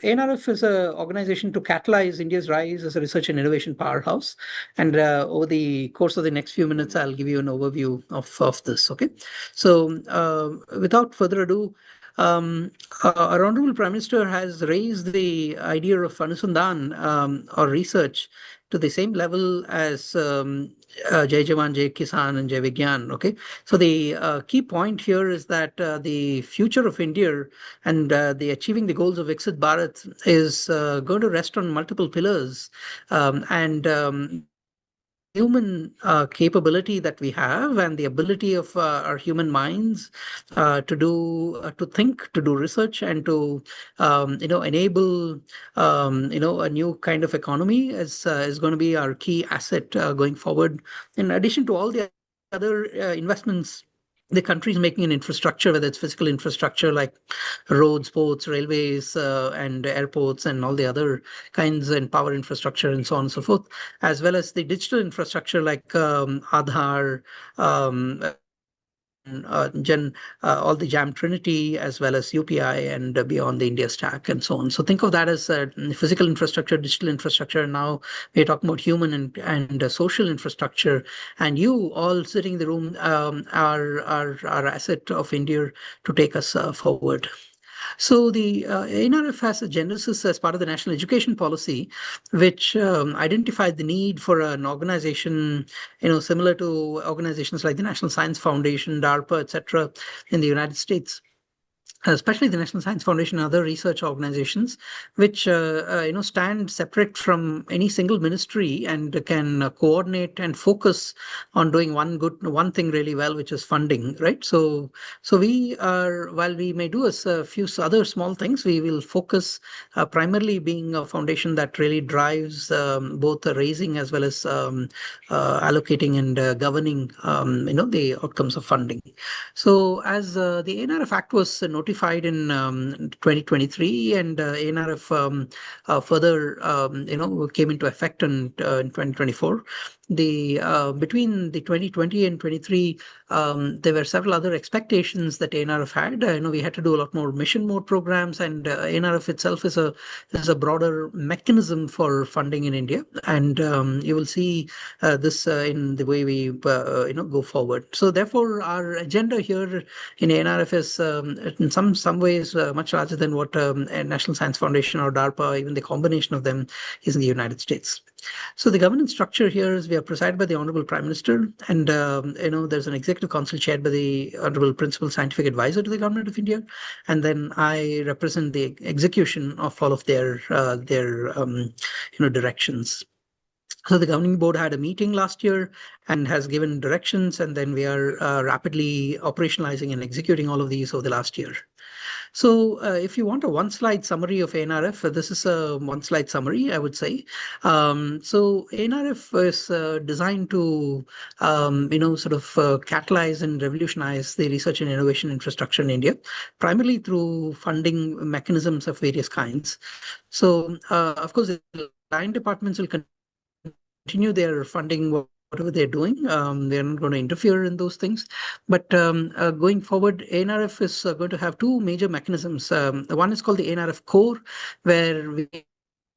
ANRF is an organization to catalyze India's rise as a research and innovation powerhouse. And over the course of the next few minutes, I'll give you an overview of this. Okay. So without further ado, our Honorable Prime Minister has raised the idea of Anusandhan or research to the same level as Jai Jawan, Jai Kisan, and Jai Vigyan. Okay. So the key point here is that the future of India and the achieving the goals of Viksit Bharat is going to rest on multiple pillars, and human capability that we have and the ability of our human minds to think, to do research, and to enable a new kind of economy is going to be our key asset going forward. In addition to all the other investments the country is making in infrastructure, whether it's physical infrastructure like roads, ports, railways, and airports, and all the other kinds, and power infrastructure, and so on and so forth, as well as the digital infrastructure like Aadhaar, um, all the Jam Trinity, as well as UPI and beyond the India stack, and so on. So think of that as physical infrastructure, digital infrastructure. Now we're talking about human and social infrastructure. And you all sitting in the room are our asset of India to take us forward. So the ANRF has a genesis as part of the national education policy, which identified the need for an organization, similar to organizations like the National Science Foundation, DARPA, etc., in the United States, especially the National Science Foundation and other research organizations, which stand separate from any single ministry and can coordinate and focus on doing one thing really well, which is funding, right? So we are, while we may do a few other small things, we will focus primarily being a foundation that really drives both the raising as well as allocating and governing, the outcomes of funding. So as the ANRF Act was notified in 2023, and ANRF further, came into effect in 2024. Between the 2020 and 23, there were several other expectations that ANRF had. We had to do a lot more mission mode programs, and ANRF itself is a broader mechanism for funding in India, and you will see this in the way we go forward. So therefore, our agenda here in ANRF is in some ways much larger than what a National Science Foundation or DARPA, even the combination of them, is in the United States. So the governance structure here is we are presided by the Honorable Prime Minister, and there's an executive council chaired by the Honorable Principal Scientific Advisor to the Government of India, and then I represent the execution of all of their directions. So the governing board had a meeting last year and has given directions, and then we are rapidly operationalizing and executing all of these over the last year. So if you want a one-slide summary of ANRF, this is a one-slide summary, I would say. So ANRF is designed to, catalyze and revolutionize the research and innovation infrastructure in India, primarily through funding mechanisms of various kinds. So, of course, the line departments will continue their funding, whatever they're doing. They're not going to interfere in those things. But going forward, ANRF is going to have two major mechanisms. One is called the ANRF Core, where we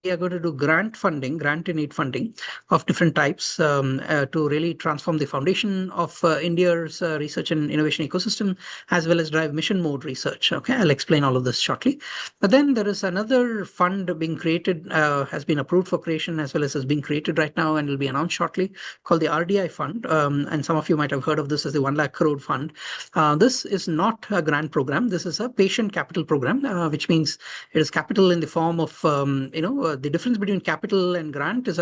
are going to do grant in need funding of different types to really transform the foundation of India's research and innovation ecosystem, as well as drive mission mode research. Okay, I'll explain all of this shortly. But then there is another fund being created, has been approved for creation, as well as has been created right now and will be announced shortly, called the RDI Fund. And some of you might have heard of this as the 1 lakh crore fund. This is not a grant program. This is a patient capital program, which means it is capital in the form of, the difference between capital and grant is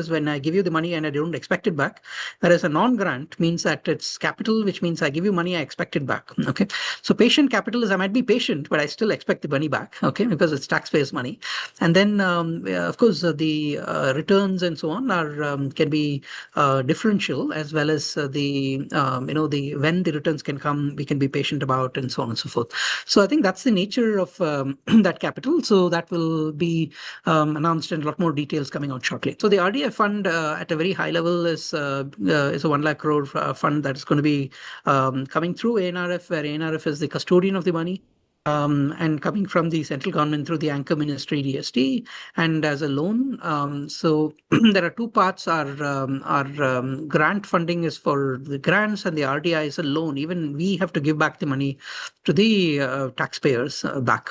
when I give you the money and I don't expect it back. Whereas a non-grant means that it's capital, which means I give you money, I expect it back. Okay. So patient capital is I might be patient, but I still expect the money back. Okay. Because it's taxpayers' money. And then, of course, the returns and so on can be differential, as well as when the returns can come, we can be patient about, and so on and so forth. So I think that's the nature of that capital. So that will be announced, and a lot more details coming out shortly. So the RDI fund at a very high level is a 1 lakh crore fund that is going to be coming through ANRF, where ANRF is the custodian of the money. and coming from the central government through the anchor ministry DST and as a loan. So there are two parts. Our grant funding is for the grants, and the RDI is a loan. Even we have to give back the money to the taxpayers back.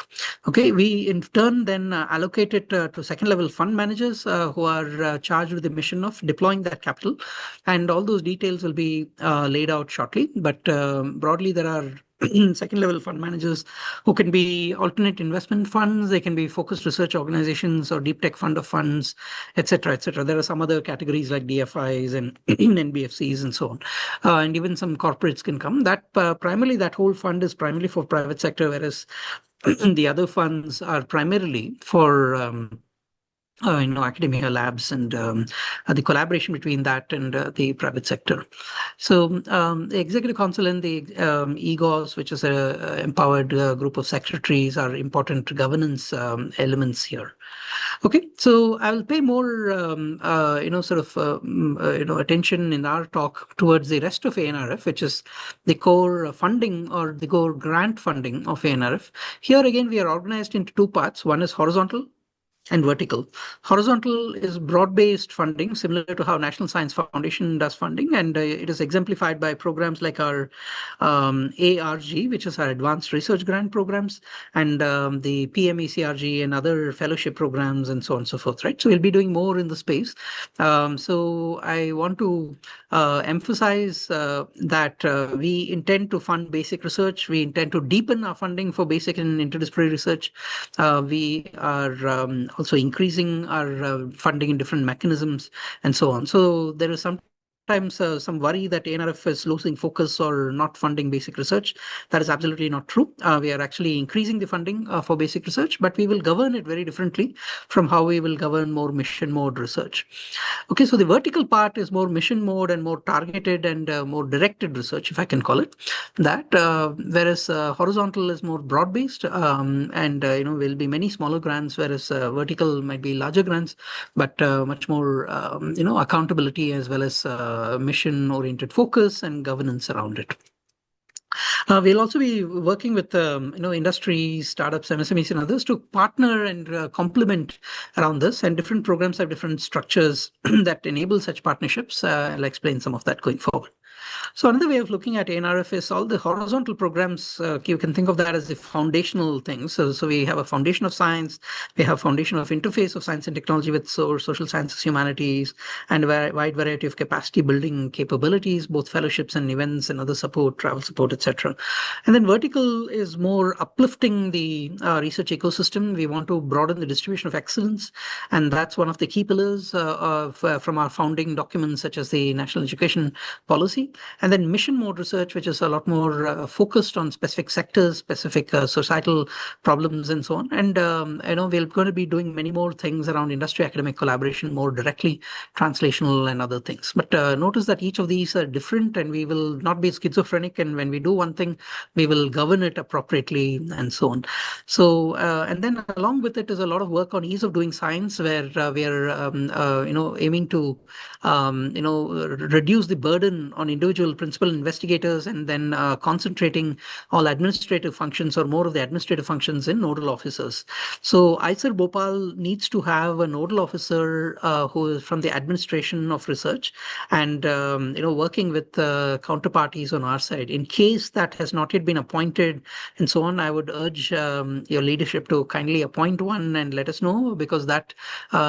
Okay, we in turn then allocate it to second level fund managers who are charged with the mission of deploying that capital, and all those details will be laid out shortly. But broadly, there are second level fund managers who can be alternate investment funds, they can be focused research organizations or deep tech fund of funds, etc., etc. There are some other categories like DFIs and NBFCs and so on, and even some corporates can come. That primarily, that whole fund is primarily for private sector, whereas the other funds are primarily for academia labs and the collaboration between that and the private sector. So the Executive Council and the EGOS, which is a empowered group of secretaries, are important governance elements here. Okay, so I will pay more, attention in our talk towards the rest of ANRF, which is the core funding or the core grant funding of ANRF. Here again, we are organized into two parts. One is horizontal and vertical. Horizontal is broad-based funding, similar to how National Science Foundation does funding, and it is exemplified by programs like our ARG, which is our Advanced Research Grant programs, and the PMECRG and other fellowship programs, and so on and so forth, right? So we'll be doing more in the space. So I want to emphasize that we intend to fund basic research. We intend to deepen our funding for basic and interdisciplinary research. We are also increasing our funding in different mechanisms and so on. So there is sometimes some worry that ANRF is losing focus or not funding basic research. That is absolutely not true. We are actually increasing the funding for basic research, but we will govern it very differently from how we will govern more mission mode research. Okay, so the vertical part is more mission mode and more targeted and more directed research, if I can call it that, whereas horizontal is more broad-based, and will be many smaller grants, whereas vertical might be larger grants, but much more accountability as well as mission-oriented focus and governance around it. We'll also be working with industry, startups, MSMEs, and others to partner and complement around this. And different programs have different structures that enable such partnerships. I'll explain some of that going forward. So another way of looking at ANRF is all the horizontal programs. You can think of that as the foundational things. So we have a foundation of science, we have foundation of interface of science and technology with social sciences, humanities, and a wide variety of capacity building capabilities, both fellowships and events and other support, travel support, etc. And then vertical is more uplifting the research ecosystem. We want to broaden the distribution of excellence, and that's one of the key pillars from our founding documents, such as the National Education Policy. And then mission mode research, which is a lot more focused on specific sectors, specific societal problems, and so on. And we're going to be doing many more things around industry academic collaboration, more directly, translational and other things. But notice that each of these are different, and we will not be schizophrenic. And when we do one thing, we will govern it appropriately, and so on. So and then along with it is a lot of work on ease of doing science, where we are aiming to reduce the burden on individual principal investigators, and then concentrating all administrative functions or more of the administrative functions in nodal officers. So IISER Bhopal needs to have a nodal officer who is from the administration of research, and working with counterparties on our side. In case that has not yet been appointed and so on, I would urge your leadership to kindly appoint one and let us know, because that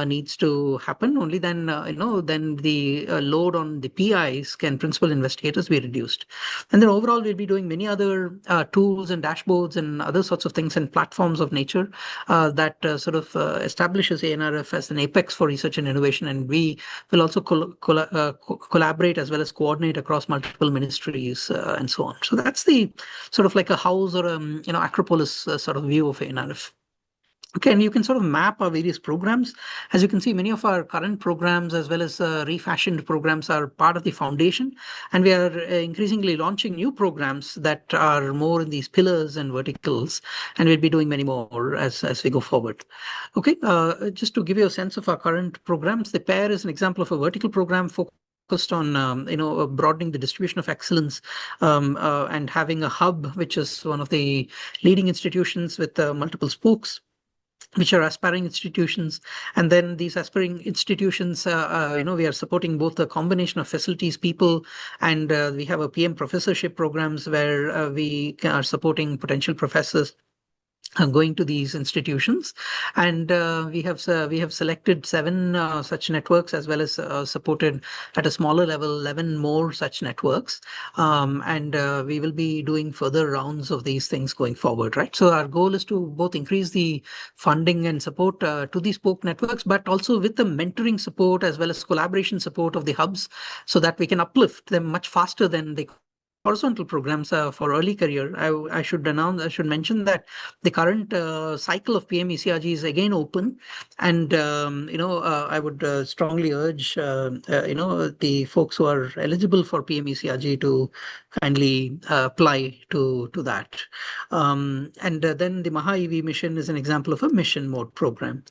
needs to happen. Only then then the load on the PIs can principal investigators be reduced. And then overall, we'll be doing many other tools and dashboards and other sorts of things and platforms of nature that establishes ANRF as an apex for research and innovation. And we will also collaborate as well as coordinate across multiple ministries and so on. So that's the sort of like a house or Acropolis sort of view of ANRF. Okay, and you can sort of map our various programs. As you can see, many of our current programs as well as refashioned programs are part of the foundation, and we are increasingly launching new programs that are more in these pillars and verticals, and we'll be doing many more as we go forward. Okay, just to give you a sense of our current programs, the PAIR is an example of a vertical program focused focused on broadening the distribution of excellence and having a hub, which is one of the leading institutions with multiple spokes, which are aspiring institutions. And then these aspiring institutions, we are supporting both the combination of facilities, people, and we have a PM professorship programs where we are supporting potential professors going to these institutions. And we have selected 7 such networks, as well as supported at a smaller level 11 more such networks. And we will be doing further rounds of these things going forward, right? So our goal is to both increase the funding and support to these spoke networks, but also with the mentoring support as well as collaboration support of the hubs, so that we can uplift them much faster than the horizontal programs for early career. I should mention that the current cycle of PMECRG is again open, and I would strongly urge the folks who are eligible for PMECRG to kindly apply to that. And then the Maha EV mission is an example of a mission mode program.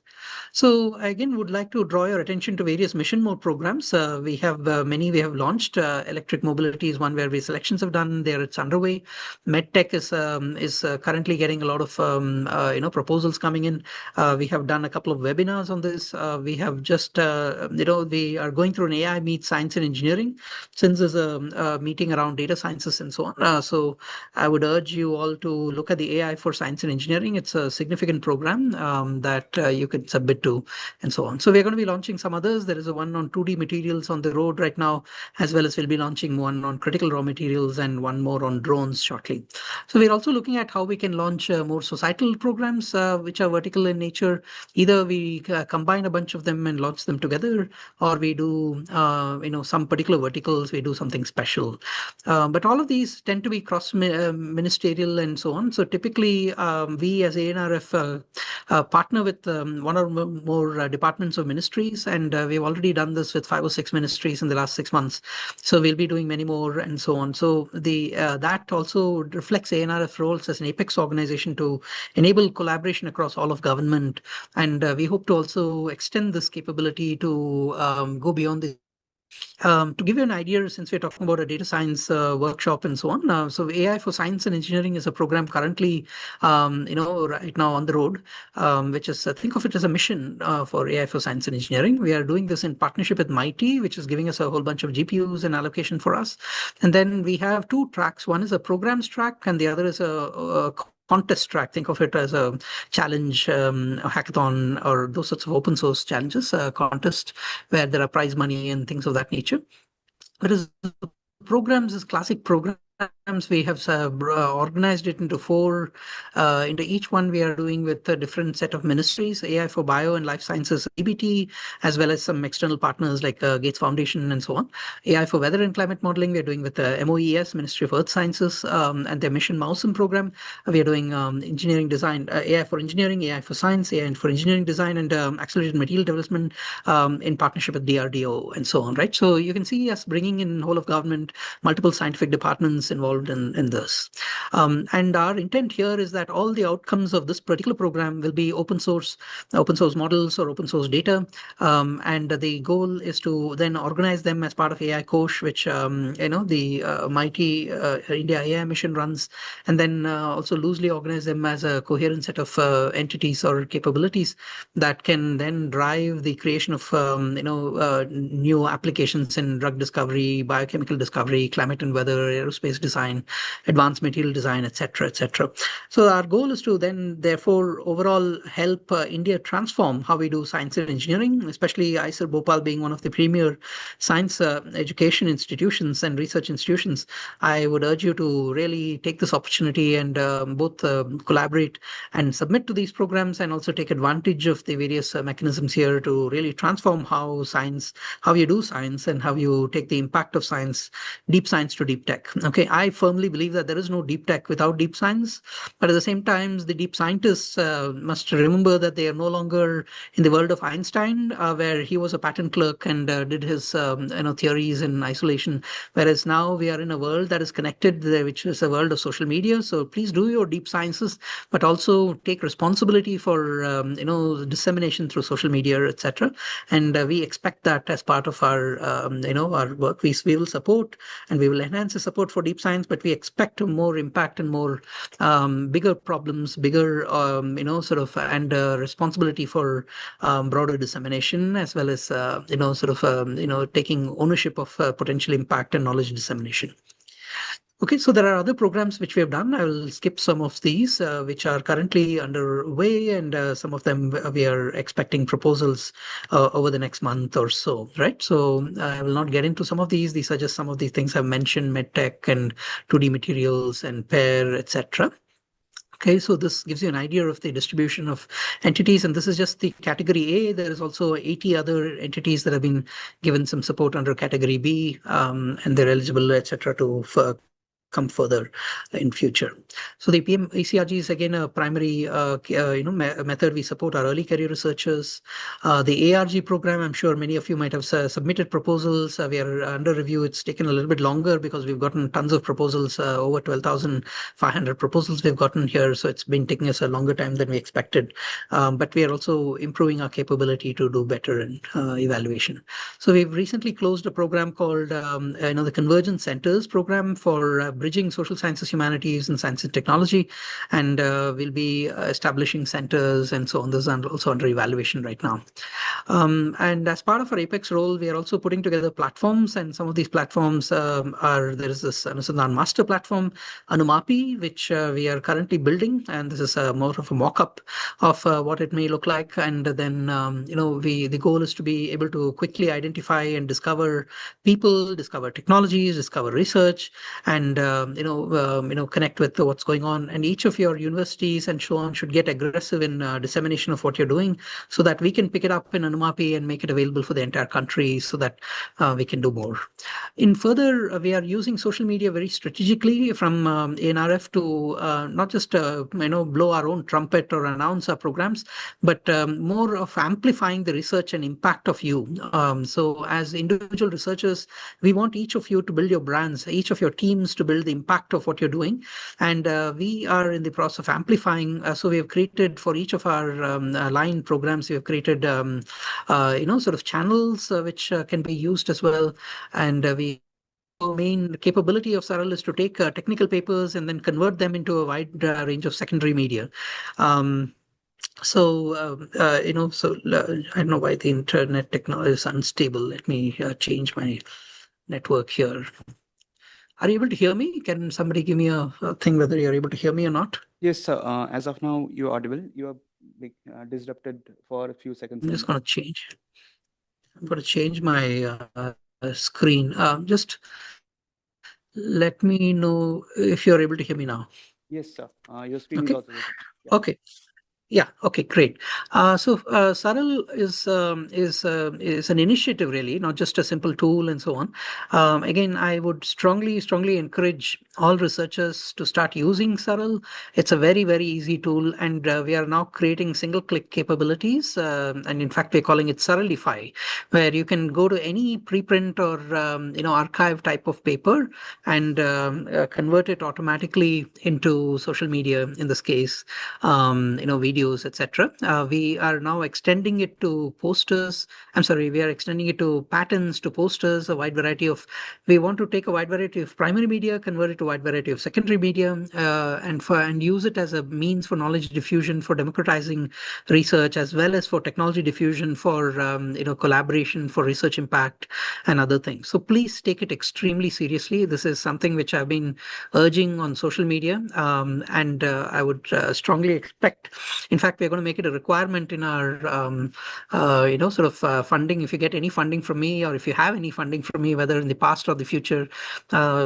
So again, would like to draw your attention to various mission mode programs. We have many we have launched. Electric mobility is one where we selections have done. There it's underway. MedTech is currently getting a lot of proposals coming in. We have done a couple of webinars on this. We have just we are going through an AI meet science and engineering, since there's a meeting around data sciences and so on. So I would urge you all to look at the AI for science and engineering. It's a significant program that you could submit to, and so on. So we're going to be launching some others. There is a one on 2D materials on the road right now, as well as we'll be launching one on critical raw materials and one more on drones shortly. So we're also looking at how we can launch more societal programs which are vertical in nature. Either we combine a bunch of them and launch them together, or we do some particular verticals, we do something special. But all of these tend to be cross ministerial and so on. So typically we as ANRF partner with one or more departments of ministries, and we've already done this with 5 or 6 ministries in the last 6 months. So we'll be doing many more and so on. So the that also reflects ANRF roles as an apex organization to enable collaboration across all of government, and we hope to also extend this capability to go beyond the to give you an idea, since we're talking about a data science workshop and so on, so AI for Science and Engineering is a program currently, right now on the road, which is, think of it as a mission for AI for Science and Engineering. We are doing this in partnership with MIT, which is giving us a whole bunch of GPUs and allocation for us. And then we have 2 tracks. One is a programs track, and the other is a contest track. Think of it as a challenge, a hackathon, or those sorts of open source challenges, contest where there are prize money and things of that nature. Whereas programs is classic programs. We have organized it into 4. Into each one we are doing with a different set of ministries: AI for Bio and Life Sciences, EBT, as well as some external partners like Gates Foundation and so on. AI for Weather and Climate Modeling we are doing with MOES, Ministry of Earth Sciences, and their Mission Mousen program. We are doing engineering design, AI for Engineering, AI for Science, AI for Engineering Design, and accelerated material development in partnership with DRDO and so on, right? So you can see us bringing in whole of government, multiple scientific departments involved in this. And our intent here is that all the outcomes of this particular program will be open source models or open source data. And the goal is to then organize them as part of AI Kosh, which the mighty India AI mission runs, and then also loosely organize them as a coherent set of entities or capabilities that can then drive the creation of new applications in drug discovery, biochemical discovery, climate and weather, aerospace design, advanced material design, etc., etc. So our goal is to then, therefore, overall help India transform how we do science and engineering, especially IISER Bhopal being one of the premier science education institutions and research institutions. I would urge you to really take this opportunity and both collaborate and submit to these programs, and also take advantage of the various mechanisms here to really transform how you do science, and how you take the impact of science, deep science to deep tech. Okay. I firmly believe that there is no deep tech without deep science. But at the same time, the deep scientists must remember that they are no longer in the world of Einstein, where he was a patent clerk and did his theories in isolation. Whereas now we are in a world that is connected, which is a world of social media. So please do your deep sciences, but also take responsibility for dissemination through social media, etc. And we expect that as part of our our work. We will support and we will enhance the support for deep science, but we expect more impact and more bigger problems, bigger and responsibility for broader dissemination, as well as taking ownership of potential impact and knowledge dissemination. Okay, so there are other programs which we have done. I will skip some of these, which are currently underway, and some of them we are expecting proposals over the next month or so, right? So I will not get into some of these. These are just some of the things I've mentioned: medtech and 2D materials and pair, etc. Okay, so this gives you an idea of the distribution of entities, and this is just the category A. There is also 80 other entities that have been given some support under category B, and they're eligible, etc., to come further in future. So the PM ECRG is again a primary method. We support our early career researchers. The ARG program, I'm sure many of you might have submitted proposals. We are under review. It's taken a little bit longer because we've gotten tons of proposals, over 12,500 proposals we've gotten here. So it's been taking us a longer time than we expected. But we are also improving our capability to do better in evaluation. So we've recently closed a program called the Convergence Centers program for bridging social sciences, humanities, and science and technology, and we'll be establishing centers and so on. This is also under evaluation right now. And as part of our Apex role, we are also putting together platforms, and some of these platforms there is this Anusandhan Master Platform, Anumapi, which we are currently building, and this is more of a mock-up of what it may look like. And then the goal is to be able to quickly identify and discover people, discover technologies, discover research, and connect with what's going on. And each of your universities and so on should get aggressive in dissemination of what you're doing, so that we can pick it up in Anumapi and make it available for the entire country, so that we can do more. In further, we are using social media very strategically from ANRF to not just blow our own trumpet or announce our programs, but more of amplifying the research and impact of you. So as individual researchers, we want each of you to build your brands, each of your teams to build the impact of what you're doing. And we are in the process of amplifying. So we have created for each of our line programs, we have created channels which can be used as well. And we main capability of SARL is to take technical papers and then convert them into a wide range of secondary media. I don't know why the internet technology is unstable. Let me change my network here. Are you able to hear me? Can somebody give me a thing whether you're able to hear me or not? Yes, sir. As of now, you're audible. You are disrupted for a few seconds. I'm just going to change. I'm going to change my screen. Just let me know if you're able to hear me now. Yes, sir. Your screen is also visible. Yeah. Okay. Yeah. Okay. Great. So SARL is an initiative, really, not just a simple tool and so on. Again, I would strongly encourage all researchers to start using SARL. It's a very, very easy tool, and we are now creating single-click capabilities. And in fact, we're calling it SARLify, where you can go to any preprint or archive type of paper and convert it automatically into social media. In this case, videos, etc. We are now extending it to posters. We are extending it to patents, to posters, a wide variety of. We want to take a wide variety of primary media, convert it to a wide variety of secondary media, and use it as a means for knowledge diffusion, for democratizing research, as well as for technology diffusion, for collaboration, for research impact, and other things. So please take it extremely seriously. This is something which I've been urging on social media, and I would strongly expect In fact, we're going to make it a requirement in our, sort of funding. If you get any funding from me, or if you have any funding from me, whether in the past or the future,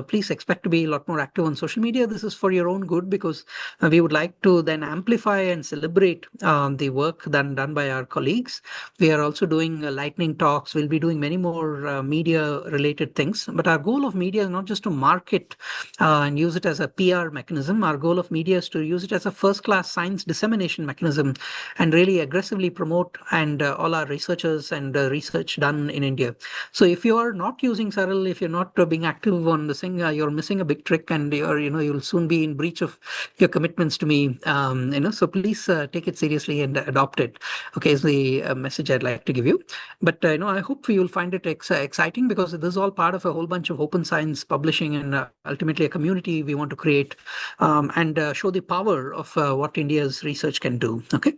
please expect to be a lot more active on social media. This is for your own good, because we would like to then amplify and celebrate the work done by our colleagues. We are also doing lightning talks. We'll be doing many more media related things. But our goal of media is not just to market and use it as a PR mechanism. Our goal of media is to use it as a first class science dissemination mechanism and really aggressively promote and all our researchers and research done in India. So if you are not using Saral, if you're not being active on this thing, you're missing a big trick, and you'll soon be in breach of your commitments to me. So please take it seriously and adopt it. Okay, is the message I'd like to give you. But I hope you'll find it exciting, because this is all part of a whole bunch of open science publishing, and ultimately a community we want to create and show the power of what India's research can do. Okay.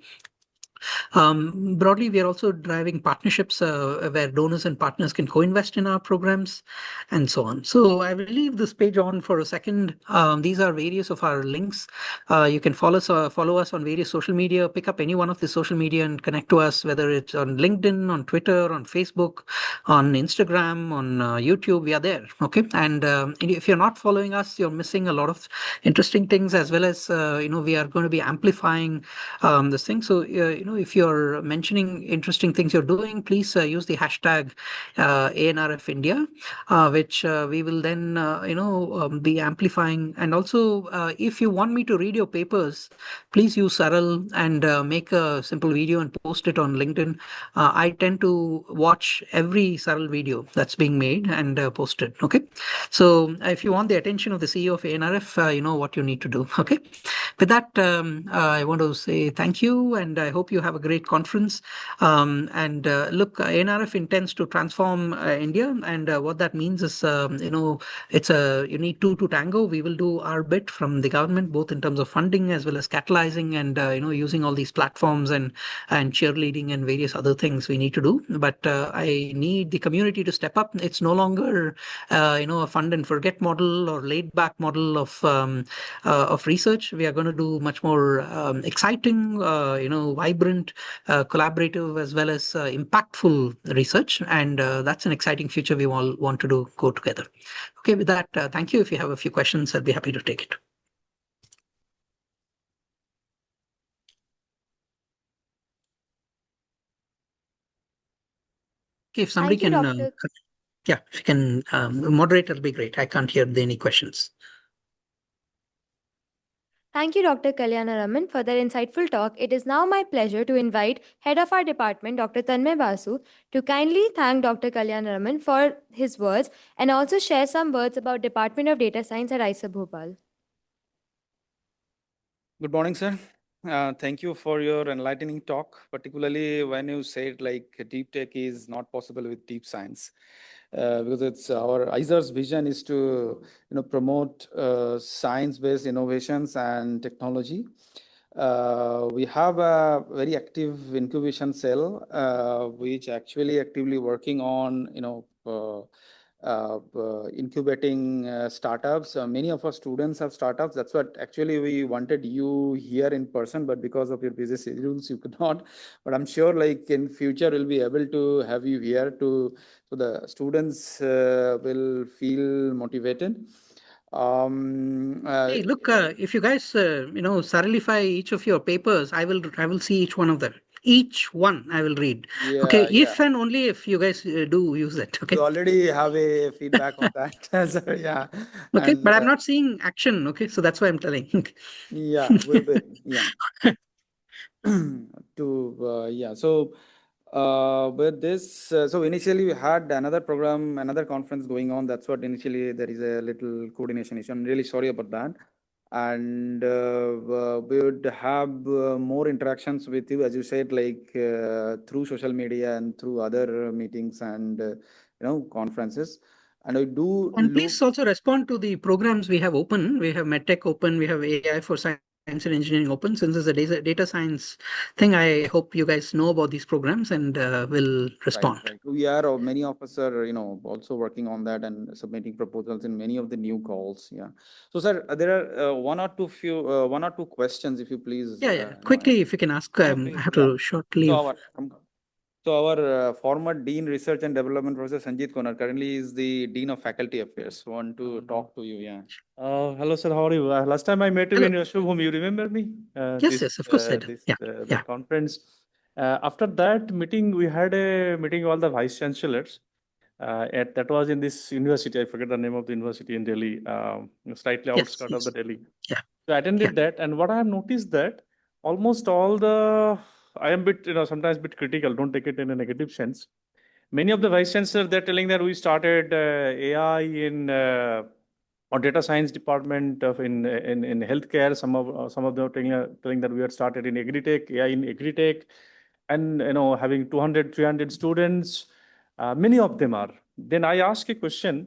Broadly, we are also driving partnerships where donors and partners can co-invest in our programs and so on. So I will leave this page on for a second. These are various of our links. You can follow us on various social media, pick up any one of the social media and connect to us, whether it's on LinkedIn, on Twitter, on Facebook, on Instagram, on YouTube. We are there. Okay. And if you're not following us, you're missing a lot of interesting things, as well as, we are going to be amplifying this thing. So, if you're mentioning interesting things you're doing, please use the hashtag ANRF India, which we will then, be amplifying. And also, if you want me to read your papers, please use Saral and make a simple video and post it on LinkedIn. I tend to watch every Saral video that's being made and posted. Okay. So if you want the attention of the CEO of ANRF, you know what you need to do. Okay. With that, I want to say thank you, and I hope you have a great conference. And look, ANRF intends to transform India, and what that means is, you need two to tango. We will do our bit from the government, both in terms of funding as well as catalyzing, and using all these platforms and cheerleading and various other things we need to do. But I need the community to step up. It's no longer, a fund and forget model or laid back model of research. We are going to do much more exciting, vibrant, collaborative, as well as impactful research. And that's an exciting future we all want to do go together. Okay, with that, thank you. If you have a few questions, I'd be happy to take it. Okay, if somebody Thank you, can, Dr. yeah, if you can moderate, it'll be great. I can't hear any questions. Thank you, Dr. Kalyanaraman, for that insightful talk. It is now my pleasure to invite Head of our department, Dr. Tanmay Basu, to kindly thank Dr. Kalyanaraman for his words and also share some words about Department of Data Science at IISER Bhopal. Good morning, sir. Thank you for your enlightening talk, particularly when you said like deep tech is not possible with deep science. Because it's our IISER's vision is to promote science-based innovations and technology. We have a very active incubation cell, which actually actively working on incubating startups. Many of our students have startups. That's what actually we wanted you here in person, but because of your busy schedules, you could not. But I'm sure like in future, we'll be able to have you here so the students will feel motivated. Hey, look, if you guys, thoroughly each of your papers, I will see each one of them. Each one I will read. Okay, yeah. if and only if you guys do use it. Okay. You already have a feedback on that. So, yeah. Okay, And but I'm not seeing action. Okay, so that's why I'm telling. yeah, we will. Yeah. So with this, so initially we had another program, another conference going on. That's what initially there is a little coordination issue. I'm really sorry about that. And we would have more interactions with you, as you said, like through social media and through other meetings and conferences. And I do And look. please also respond to the programs we have open. We have MedTech open. We have AI for Science Science and Engineering Open. Since it's a data science thing, I hope you guys know about these programs and will respond. Right. We are, many of us are, also working on that and submitting proposals in many of the new calls. Yeah. So, sir, there are one or two questions, if you please. Yeah. Quickly, if you can ask, I have to shortly. So our former Dean Research and Development, Professor Sanjeet Konar, currently is the Dean of Faculty Affairs. Want to talk to you, yeah. Hello, sir. How are you? Last time I met you in Shivkumar, you remember me? Yes, of course I do. The conference. After that meeting, we had a meeting all the vice chancellors. That was in this university. I forget the name of the university in Delhi, slightly outskirts of the Delhi. Yeah. So I attended that, and what I have noticed that almost all I am bit, sometimes bit critical. Don't take it in a negative sense. Many of the vice chancellors, they're telling that we started AI in or data science department in healthcare. Some of them are telling that we had started in agritech, AI in agritech, and having 200, 300 students. Many of them are. Then I ask a question.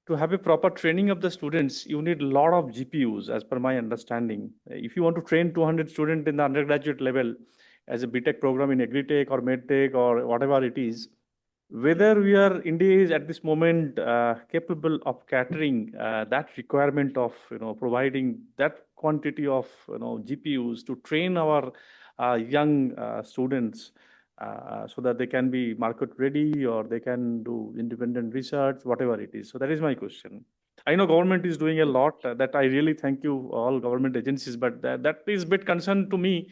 To have a proper training of the students, you need a lot of GPUs, as per my understanding. If you want to train 200 students in the undergraduate level as a BTech program in agritech or medtech or whatever it is, whether India is at this moment capable of catering that requirement of providing that quantity of GPUs to train our young students so that they can be market ready or they can do independent research, whatever it is. So that is my question. I know government is doing a lot. That I really thank you all government agencies, but that is a bit concern to me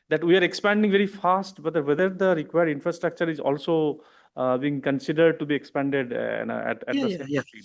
that we are expanding very fast, but whether the required infrastructure is also being considered to be expanded at the same speed.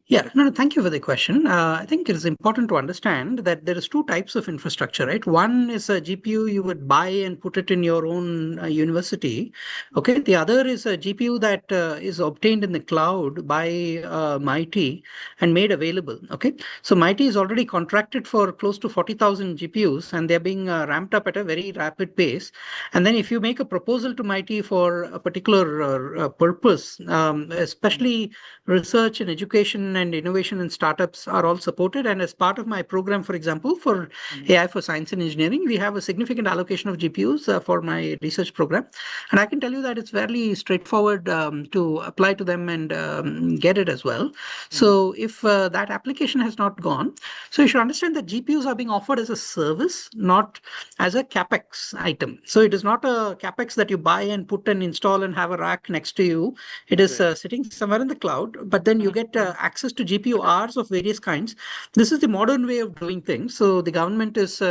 Yeah, no, thank you for the question. I think it is important to understand that there is two types of infrastructure, right? One is a GPU you would buy and put it in your own university. Okay. The other is a GPU that is obtained in the cloud by MIT and made available. Okay. So MIT is already contracted for close to 40,000 GPUs and they're being ramped up at a very rapid pace. And then if you make a proposal to MIT for a particular purpose, especially research and education and innovation and startups are all supported. And as part of my program, for example, for AI for science and engineering, we have a significant allocation of GPUs for my research program. And I can tell you that it's fairly straightforward to apply to them and get it as well. So if that application has not gone, so you should understand that GPUs are being offered as a service, not as a CapEx item. So it is not a CapEx that you buy and put and install and have a rack next to you. It is sitting somewhere in the cloud, but then you get access to GPU hours of various kinds. This is the modern way of doing things. So the government is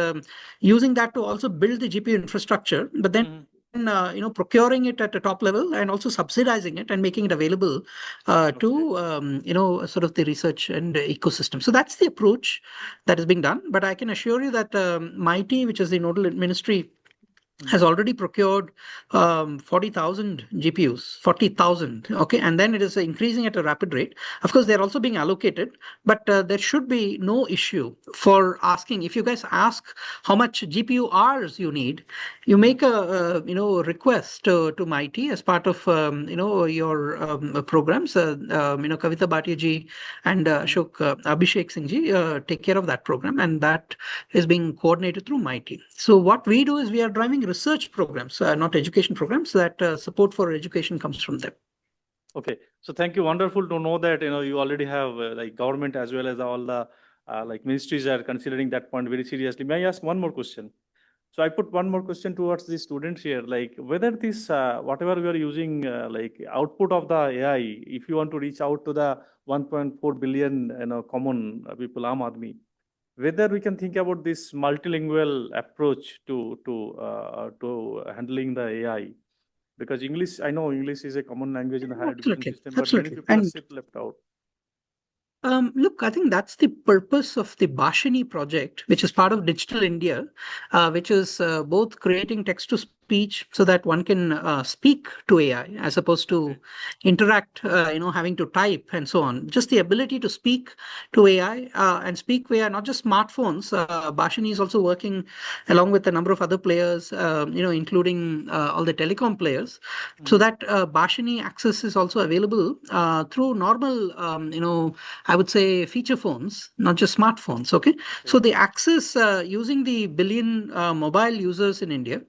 using that to also build the GPU infrastructure, but then procuring it at a top level and also subsidizing it and making it available to sort of the research and ecosystem. So that's the approach that is being done. But I can assure you that MIT, which is the nodal ministry, has already procured 40,000 GPUs, 40,000. Okay, and then it is increasing at a rapid rate. Of course, they're also being allocated, but there should be no issue for asking. If you guys ask how much GPU hours you need, you make a request to MIT as part of your programs. Kavita Bhatia ji and Abhishek Singh ji take care of that program, and that is being coordinated through MIT. So what we do is we are driving research programs, not education programs. That support for education comes from them. Okay, so thank you. Wonderful to know that you already have like government as well as all the like ministries are considering that point very seriously. May I ask one more question? So I put one more question towards the students here, like whether this whatever we are using like output of the AI, if you want to reach out to the 1.4 billion common people, Aam Aadmi, whether we can think about this multilingual approach to handling the AI, because English, I know English is a common language in the higher education system, but many people are still left out. Look, I think that's the purpose of the Bhashini project, which is part of Digital India, which is both creating text-to-speech speech so that one can speak to AI as opposed to interact, having to type and so on. Just the ability to speak to AI and speak via not just smartphones. Bhashini is also working along with a number of other players, including all the telecom players, so that Bhashini access is also available through normal, I would say feature phones, not just smartphones. Okay. So the access using the billion mobile users in India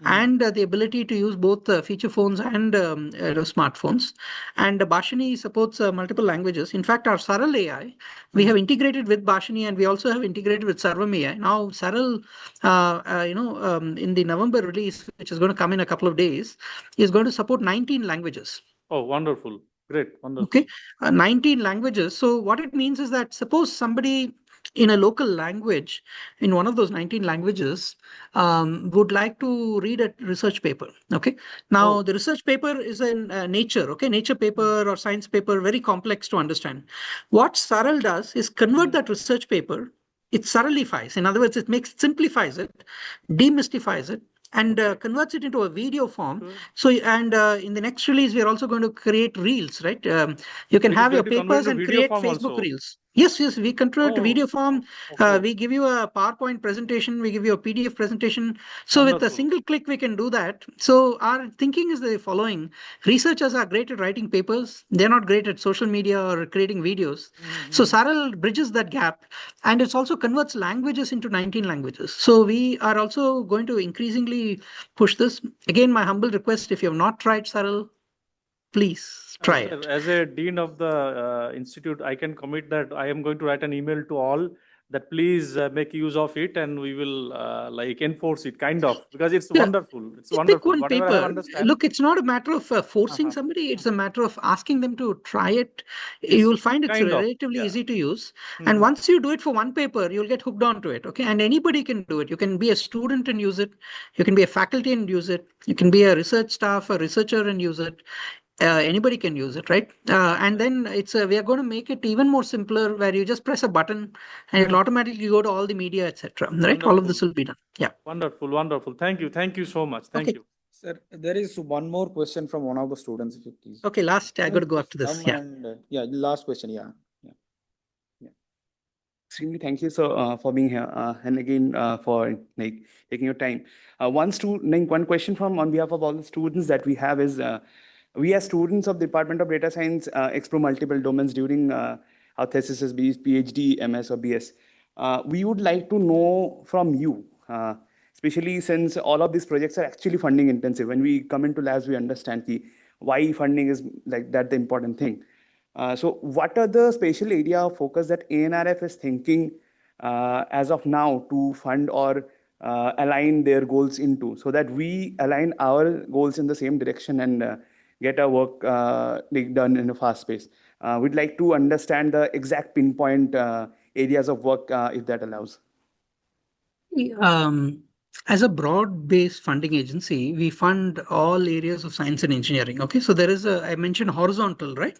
and the ability to use both feature phones and smartphones. And Bhashini supports multiple languages. In fact, our Saral AI, we have integrated with Bhashini, and we also have integrated with Sarvam AI. Now, Saral, in the November release, which is going to come in a couple of days, is going to support 19 languages. Oh, wonderful. Great. Wonderful. Okay. 19 languages. So what it means is that suppose somebody in a local language, in one of those 19 languages, would like to read a research paper. Okay. Now, the research paper is in Nature. Okay. Nature paper or science paper, very complex to understand. What Saral does is convert that research paper. It Saralifies. In other words, simplifies it, demystifies it, and converts it into a video form. So, and in the next release, we are also going to create reels, right? You can have your papers and create Facebook reels. Yes, we control it to video form. We give you a PowerPoint presentation. We give you a PDF presentation. So with a single click, we can do that. So our thinking is the following. Researchers are great at writing papers. They're not great at social media or creating videos. So Saral bridges that gap, and it also converts languages into 19 languages. So we are also going to increasingly push this. Again, my humble request, if you have not tried Saral, please try it. As a dean of the institute, I can commit that I am going to write an email to all that please make use of it, and we will enforce it, kind of, because it's wonderful. It's wonderful. Pick one paper. Look, it's not a matter of forcing somebody. It's a matter of asking them to try it. You will find it's relatively easy to use. And once you do it for one paper, you'll get hooked onto it. Okay. And anybody can do it. You can be a student and use it. You can be a faculty and use it. You can be a research staff, a researcher and use it. Anybody can use it, right? And then we are going to make it even more simpler, where you just press a button and it'll automatically go to all the media, etc. Right? All of this will be done. Yeah. Wonderful, wonderful. Thank you so much. Thank you. Sir, there is one more question from one of the students, if you please. Okay, last. I got to go after this. Yeah. Last question. Yeah. Extremely thank you, sir, for being here, and again for taking your time. One question from on behalf of all the students that we have is. We as students of the Department of Data Science explore multiple domains during our thesis, be it PhD, MS or BS. We would like to know from you, especially since all of these projects are actually funding intensive. When we come into labs, we understand why funding is like that the important thing. So what are the special area of focus that ANRF is thinking as of now to fund or align their goals into, so that we align our goals in the same direction and get our work done in a fast pace? We'd like to understand the exact pinpoint areas of work, if that allows. As a broad-based funding agency, we fund all areas of science and engineering. Okay, so there is I mentioned horizontal, right?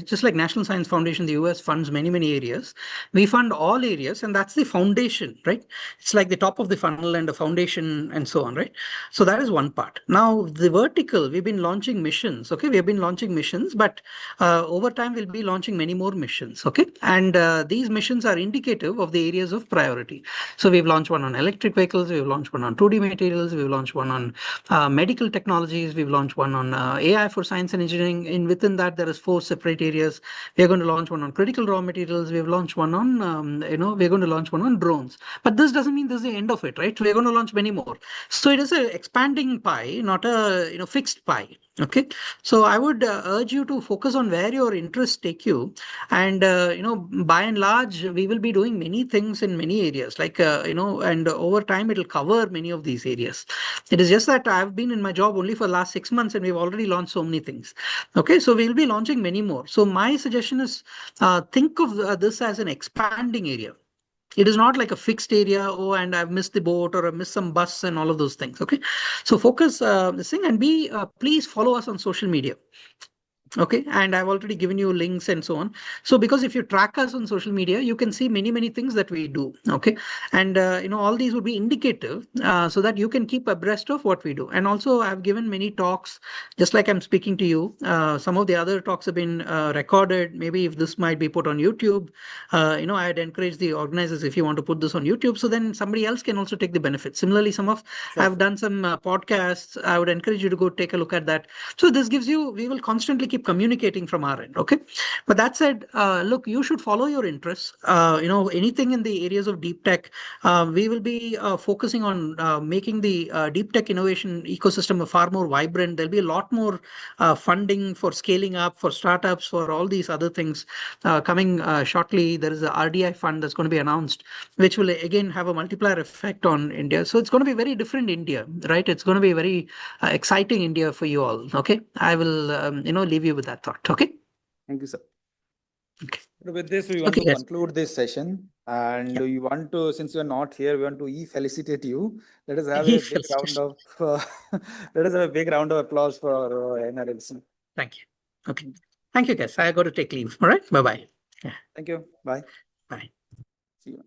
Just like National Science Foundation, the US funds many areas. We fund all areas, and that's the foundation, right? It's like the top of the funnel and the foundation and so on, right? So that is one part. Now, the vertical, we've been launching missions. Okay, we have been launching missions, but over time, we'll be launching many more missions. Okay, and these missions are indicative of the areas of priority. So we've launched one on electric vehicles, we've launched one on 2D materials, we've launched one on medical technologies, we've launched one on AI for science and engineering. And within that, there is 4 separate areas. We're going to launch one on critical raw materials. We've launched one on, we're going to launch one on drones. But this doesn't mean this is the end of it, right? We're going to launch many more. So it is an expanding pie, not a fixed pie. Okay, so I would urge you to focus on where your interests take you, and by and large, we will be doing many things in many areas, like and over time it will cover many of these areas. It is just that I've been in my job only for the last 6 months, and we've already launched so many things. Okay, so we'll be launching many more. So my suggestion is think of this as an expanding area. It is not like a fixed area, oh, and I've missed the boat or I've missed some bus and all of those things. Okay, so focus this thing, and please follow us on social media. Okay, and I've already given you links and so on. So because if you track us on social media, you can see many things that we do. Okay, and all these would be indicative, so that you can keep abreast of what we do. And also, I've given many talks, just like I'm speaking to you. Some of the other talks have been recorded. Maybe if this might be put on YouTube, I'd encourage the organizers, if you want to put this on YouTube, so then somebody else can also take the benefit. Similarly, I've done some podcasts. I would encourage you to go take a look at that. So this gives you, we will constantly keep communicating from our end. Okay. But that said, look, you should follow your interests. Anything in the areas of deep tech, we will be focusing on making the deep tech innovation ecosystem far more vibrant. There'll be a lot more funding for scaling up, for startups, for all these other things coming shortly. There is a RDI fund that's going to be announced, which will again have a multiplier effect on India. So it's going to be very different India, right? It's going to be a very exciting India for you all. Okay, I will leave you with that thought. Okay. Thank you, sir. Okay. With this, we want to conclude this session, and we want to, since you are not here, we want to felicitate you. Let us have a big round of let us have a big round of applause for NRLC. Thank you. Okay. Thank you, guys. I got to take leave. All right. Bye bye. Yeah. Thank you. Bye. Bye. See you.